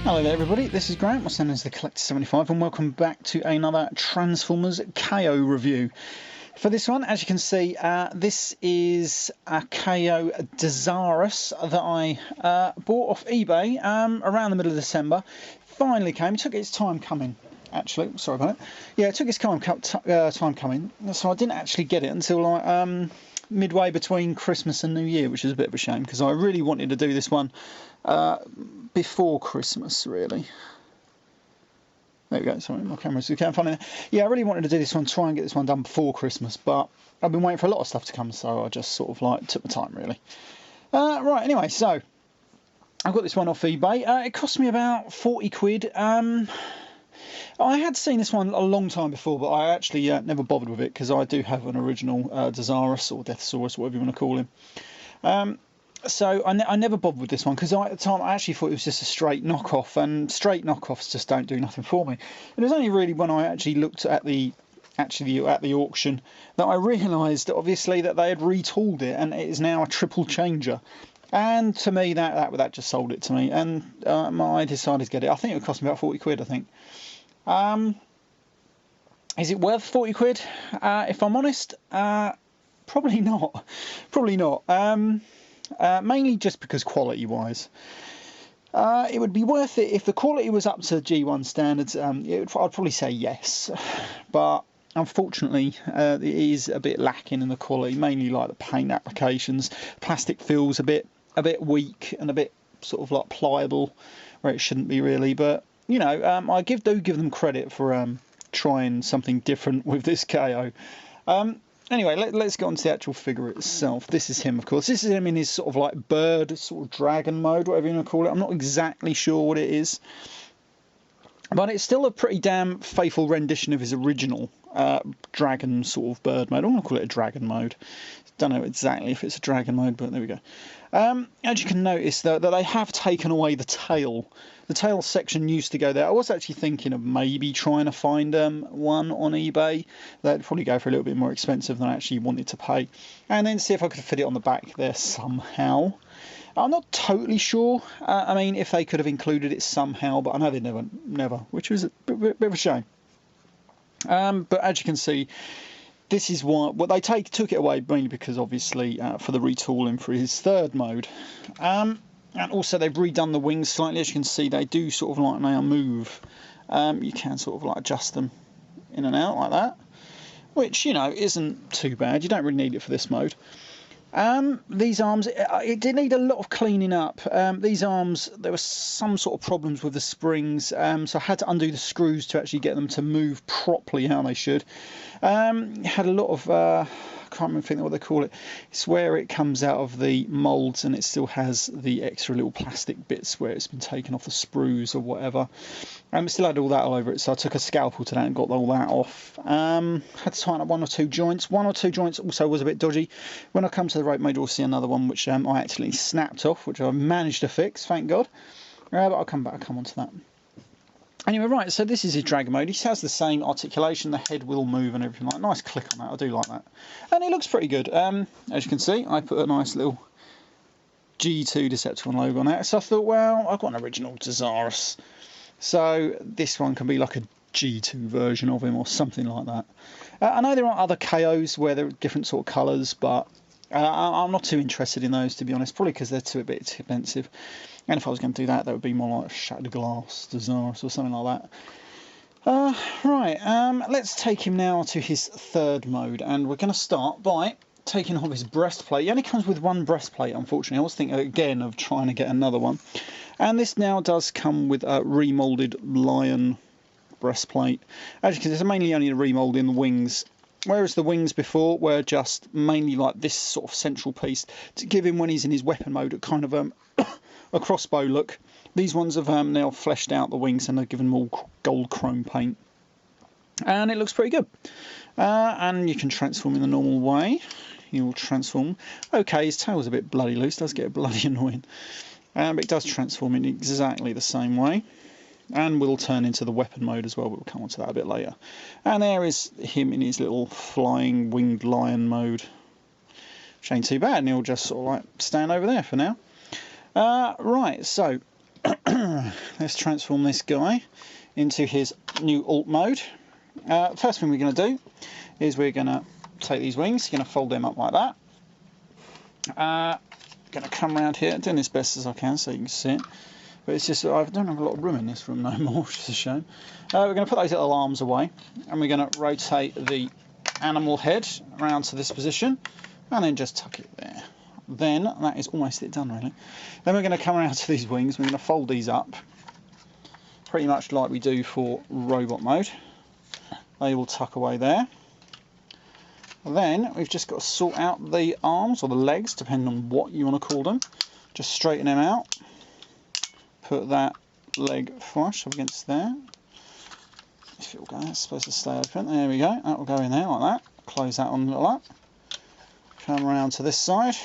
Hello there everybody, this is Grant, what's known as the Collector 75, and welcome back to another Transformers KO review. For this one, as you can see, this is a KO Dezarus that I bought off eBay around the middle of December. Finally came, it took its time coming, actually, sorry about it. Yeah, it took its time coming, so I didn't actually get it until like midway between Christmas and New Year, which is a bit of a shame, because I really wanted to do this one before Christmas, really. There we go, sorry, my camera's kind of funny there. Yeah, I really wanted to do this one, try and get this one done before Christmas, but I've been waiting for a lot of stuff to come, so I just sort of like took my time, really. Right, anyway, so I've got this one off eBay. It cost me about 40 quid. I had seen this one a long time before, but I actually never bothered with it, because I do have an original Dezarus, or Deathsaurus, whatever you want to call him. So I never bothered with this one, because at the time I actually thought it was just a straight knockoff, and straight knockoffs just don't do nothing for me. And it was only really when I actually looked at the auction that I realised that obviously that they had retooled it, and it is now a triple changer. And to me, that just sold it to me, and I decided to get it. I think it would cost me about 40 quid, I think. Is it worth 40 quid? If I'm honest, probably not. Probably not. Mainly just because quality-wise. It would be worth it if the quality was up to G1 standards. I'd probably say yes, but unfortunately, it is a bit lacking in the quality. Mainly like the paint applications. Plastic feels a bit weak and a bit sort of like pliable, where it shouldn't be really. But you know, I do give them credit for trying something different with this KO. Anyway, let's get on to the actual figure itself. This is him, of course. This is him in his sort of like bird, sort of dragon mode, whatever you want to call it. I'm not exactly sure what it is, but it's still a pretty damn faithful rendition of his original dragon sort of bird mode. I'm going to call it a dragon mode. Don't know exactly if it's a dragon mode, but there we go. As you can notice, though, that they have taken away the tail. The tail section used to go there. I was actually thinking of maybe trying to find one on eBay. That'd probably go for a little bit more expensive than I actually wanted to pay. And then see if I could fit it on the back there somehow. I'm not totally sure. I mean, if they could have included it somehow, but I know they never, which was a bit of a shame. But as you can see, this is why they took it away mainly because obviously for the retooling for his third mode. And also they've redone the wings slightly. As you can see, they do sort of like now move. You can sort of like adjust them in and out like that, which, you know, isn't too bad. You don't really need it for this mode. These arms, it did need a lot of cleaning up. These arms, there were some sort of problems with the springs, so I had to undo the screws to actually get them to move properly how they should. Had a lot of, I can't think what they call it. It's where it comes out of the moulds and it still has the extra little plastic bits where it's been taken off the sprues or whatever. It still had all that all over it, so I took a scalpel to that and got all that off. Had to tighten up one or two joints. One or two joints also was a bit dodgy. When I come to the rope mode, you'll see another one which I actually snapped off, which I managed to fix, thank God. But I'll come on to that. Anyway, right, so this is his dragon mode. He has the same articulation, the head will move and everything. Like, nice click on that, I do like that. And it looks pretty good. As you can see, I put a nice little G2 Decepticon logo on that. So I thought, well, I've got an original Dezarus, so this one can be like a G2 version of him or something like that. I know there are other KOs where there are different sort of colours, but I'm not too interested in those, to be honest, probably because they're a bit too expensive. And if I was going to do that, that would be more like Shattered Glass Dezarus or something like that. Right, let's take him now to his third mode, and we're going to start by taking off his breastplate. He only comes with one breastplate, unfortunately. I was thinking again of trying to get another one. And this now does come with a remoulded lion breastplate. As you can see, it's mainly only a remould in the wings, whereas the wings before were just mainly like this sort of central piece to give him, when he's in his weapon mode, a kind of a crossbow look. These ones have now fleshed out the wings and they've given them all gold chrome paint, and it looks pretty good. And you can transform in the normal way. You'll transform. Okay, his tail's a bit bloody loose, does get bloody annoying, but it does transform in exactly the same way, and will turn into the weapon mode as well. We'll come on to that a bit later. And there is him in his little flying winged lion mode, which ain't too bad, and he'll just sort of like stand over there for now. Right, so let's transform this guy into his new alt mode. First thing we're going to do is we're going to take these wings, going to fold them up like that. Going to come around here, doing this best as I can so you can see it. But it's just, I don't have a lot of room in this room no more, which is a shame. We're going to put those little arms away, and we're going to rotate the animal head around to this position, and then just tuck it there. Then, that is almost it done really. Then we're going to come around to these wings, we're going to fold these up, pretty much like we do for robot mode. They will tuck away there. Then, we've just got to sort out the arms, or the legs, depending on what you want to call them. Just straighten them out. Put that leg flush up against there. If it will go, it's supposed to stay open. There we go. That will go in there like that. Close that on like that. Come around to this side.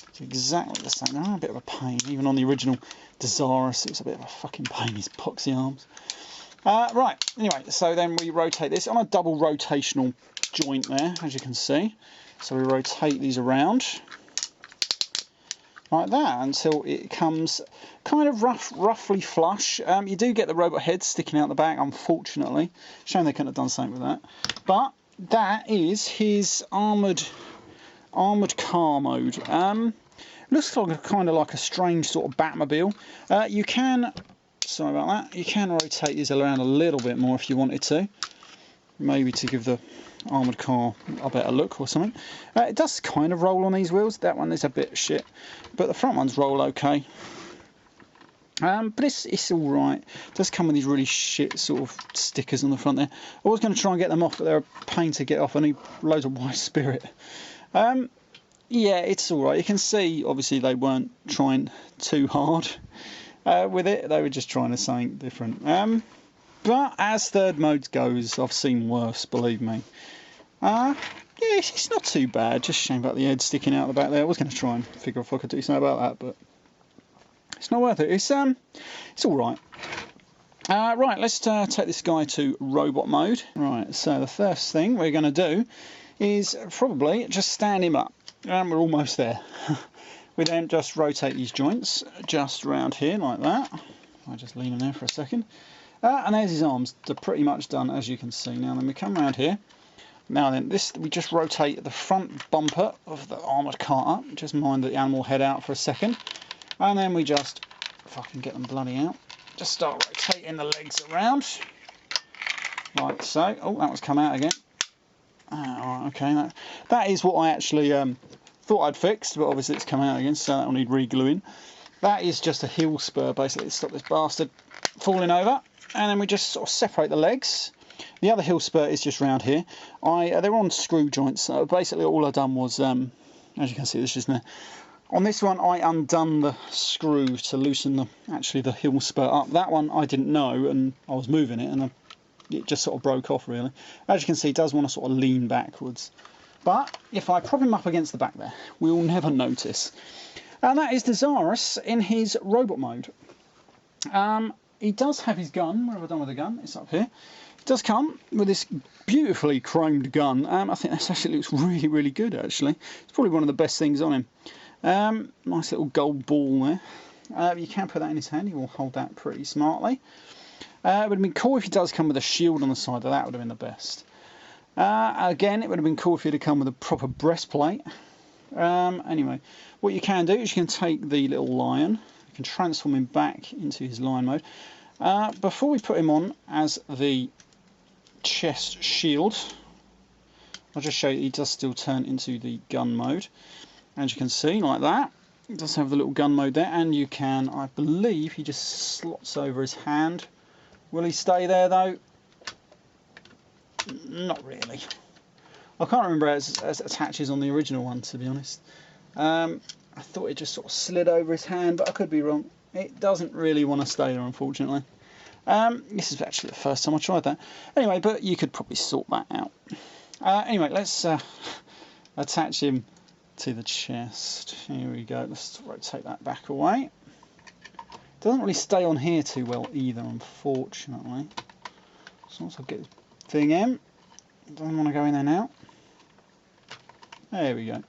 It's exactly the same. They're a bit of a pain. Even on the original Dezarus, it was a bit of a fucking pain. His poxy arms. Right. Anyway, so then we rotate this on a double rotational joint there, as you can see. So we rotate these around like that until it comes kind of roughly flush. You do get the robot head sticking out the back, unfortunately. Shame they couldn't have done something with that. But that is his armoured car mode. Looks like kind of like a strange sort of Batmobile. You can, sorry about that, you can rotate these around a little bit more if you wanted to. Maybe to give the armoured car a better look or something. It does kind of roll on these wheels. That one is a bit shit, but the front ones roll okay. But it's all right. It does come with these really shit sort of stickers on the front there. I was going to try and get them off, but they're a pain to get off. I need loads of white spirit. Yeah, it's all right. You can see obviously they weren't trying too hard with it. They were just trying to something different. But as third mode goes, I've seen worse, believe me. Yeah, it's not too bad. Just shame about the head sticking out the back there. I was going to try and figure if I could do something about that, but it's not worth it. It's all right. Right, let's take this guy to robot mode. Right, so the first thing we're going to do is probably just stand him up, and we're almost there. We then just rotate these joints just around here like that. I'll just lean in there for a second. And there's his arms. They're pretty much done, as you can see. Now then we come around here. Now then, we just rotate the front bumper of the armoured car up. Just mind the animal head out for a second. And then we just, if I can get them bloody out, just start rotating the legs around. Like so. Oh, that one's come out again. Alright, okay. That is what I actually thought I'd fixed, but obviously it's come out again, so that will need re-gluing. That is just a heel spur, basically, to stop this bastard falling over. And then we just sort of separate the legs. The other heel spur is just round here. They're on screw joints, so basically all I've done was, as you can see, this is there. On this one, I undone the screw to loosen the heel spur up. That one I didn't know, and I was moving it, and it just sort of broke off, really. As you can see, it does want to sort of lean backwards. But if I prop him up against the back there, we'll never notice. And that is Dezarus in his robot mode. He does have his gun. Where have I done with the gun? It's up here. It does come with this beautifully chromed gun. I think this actually looks really, really good, actually. It's probably one of the best things on him. Nice little gold ball there. You can put that in his hand. He will hold that pretty smartly. It would have been cool if he does come with a shield on the side. That would have been the best. Again, it would have been cool if he'd have come with a proper breastplate. Anyway, what you can do is you can take the little lion. You can transform him back into his lion mode. Before we put him on as the chest shield, I'll just show you he does still turn into the gun mode. As you can see, like that. It does have the little gun mode there, and you can, I believe, he just slots over his hand. Will he stay there though? Not really. I can't remember as it attaches on the original one, to be honest. I thought it just sort of slid over his hand, but I could be wrong. It doesn't really want to stay there, unfortunately. This is actually the first time I tried that. Anyway, but you could probably sort that out. Anyway, let's attach him to the chest. Here we go. Let's rotate that back away. Doesn't really stay on here too well either, unfortunately. So once I get this thing in, doesn't want to go in there now. There we go.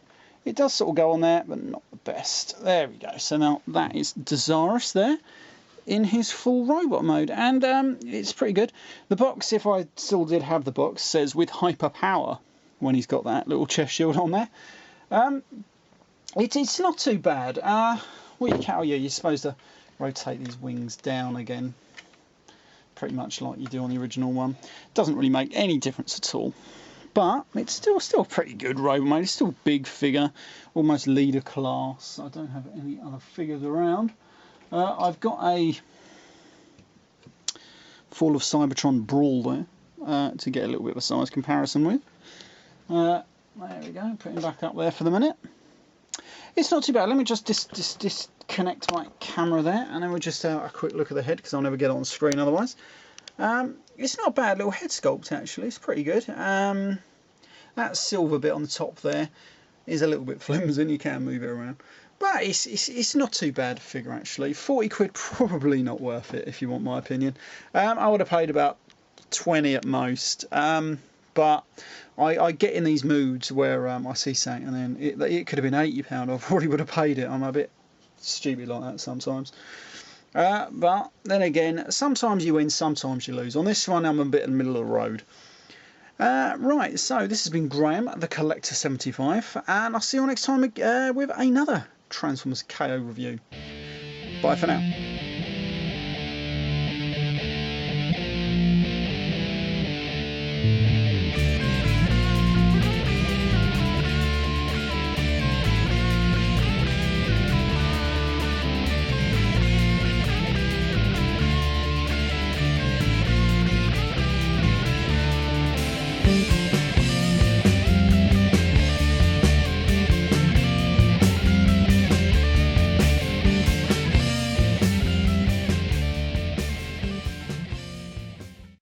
It does sort of go on there, but not the best. There we go. So now that is Dezarus there in his full robot mode, and it's pretty good. The box, if I still did have the box, says with hyper power when he's got that little chest shield on there. It's not too bad. You're supposed to rotate these wings down again, pretty much like you do on the original one. Doesn't really make any difference at all. But it's still pretty good robot mode. It's still a big figure, almost leader class. I don't have any other figures around. I've got a Fall of Cybertron Brawl there to get a little bit of a size comparison with. There we go. Put him back up there for the minute. It's not too bad. Let me just disconnect my camera there, and then we'll just have a quick look at the head because I'll never get it on screen otherwise. It's not a bad little head sculpt actually. It's pretty good. That silver bit on the top there is a little bit flimsy, and you can move it around. But it's not too bad a figure actually. 40 quid, probably not worth it if you want my opinion. I would have paid about 20 at most. But I get in these moods where I see something and then it could have been £80. I probably would have paid it. I'm a bit stupid like that sometimes. But then again, sometimes you win, sometimes you lose. On this one, I'm a bit in the middle of the road. Right, so this has been Graham, the Collector 75, and I'll see you all next time with another Transformers KO review. Bye for now.